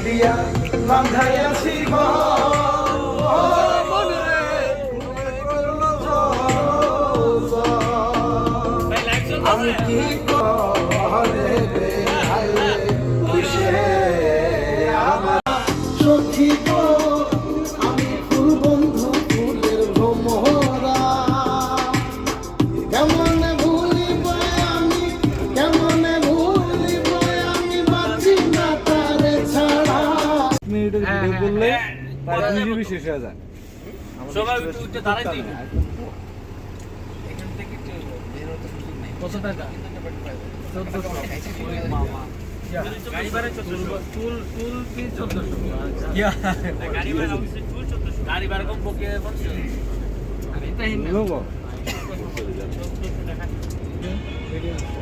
দিয়া বাঁধাইয়াছি আমি কি করে সখী গো আমি ফুল বন্ধু ফুলের ভ্রমরা কেমনে ভুলিব আমি কেমনে ভুলিব আমি বাঁচি না তারে ছাড়া মিনিটের ভিডিও করলে তার 2 জিবি শেষ হয়ে যায় সবাই উঠে দাঁড়াই দিই এখান থেকে কত টাকা 1400 মামা গাড়ি ভাড়া 1400 টুল কি 1400 ইয়া গাড়ি ভাড়া অবশ্যই টুল 1400 গাড়ি ভাড়া কম বকে বলছে আরে এটা হিন লোগো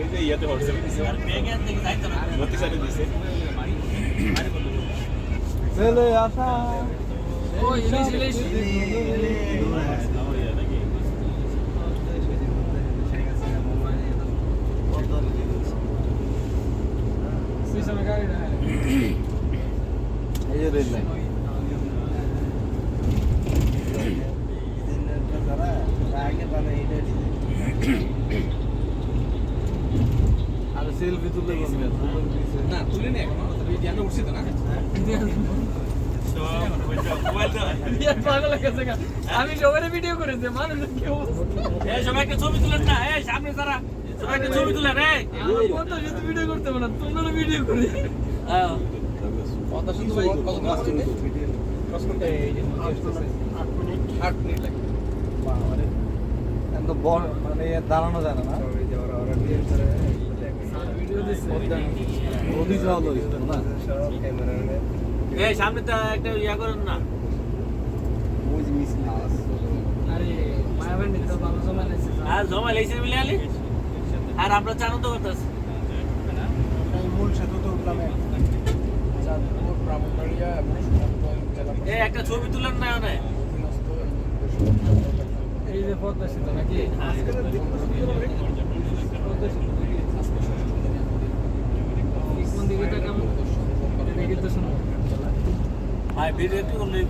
এই যে ইয়াতে হোয়াটসঅ্যাপ দিছে আর বেগে থেকে যাইতো না গতি সাইডে দিছে চলে আসা ও ইলিশ সিস্টেমে গাড়ি না এই যে রেল লাইন আর সেলফি তুলে বলবে না তুলে নে এখন এই জ্ঞানটা উঠছে তো না আমি সবাই ভিডিও করেছি মানুষ কেউ এই সবাইকে ছবি তুলেন না এই সামনে যারা সবাইকে ছবি তুলেন এই কত শুধু ভিডিও করতে হবে না তোমরা ভিডিও করে হ্যাঁ কত শুধু ভাই কত ক্লাস চলে ক্লাস করতে এই যে 8 মিনিট লাগে বাবারে এত বড় মানে দাঁড়ানো যায় না ভিডিও দিছে নদী যাওয়া হইতো না এই সামনে তো একটা ইয়া করেন না ওই যে মিছিল আরে মায়াবান তো ভালো জমা লাইছে আর জমা লাইছে মিলে আলি আর আমরা চানন্দ করতেছি মূল সেতু তো গ্রামে চাঁদপুর ব্রাহ্মণবাড়িয়া এবং সুনামগঞ্জ জেলা এই একটা ছবি তুলেন না ওনে এই যে পদ্মা সেতু নাকি কোন দিকে কেমন দেখি তো শুনো ভাই ভিডিও একটু করলেই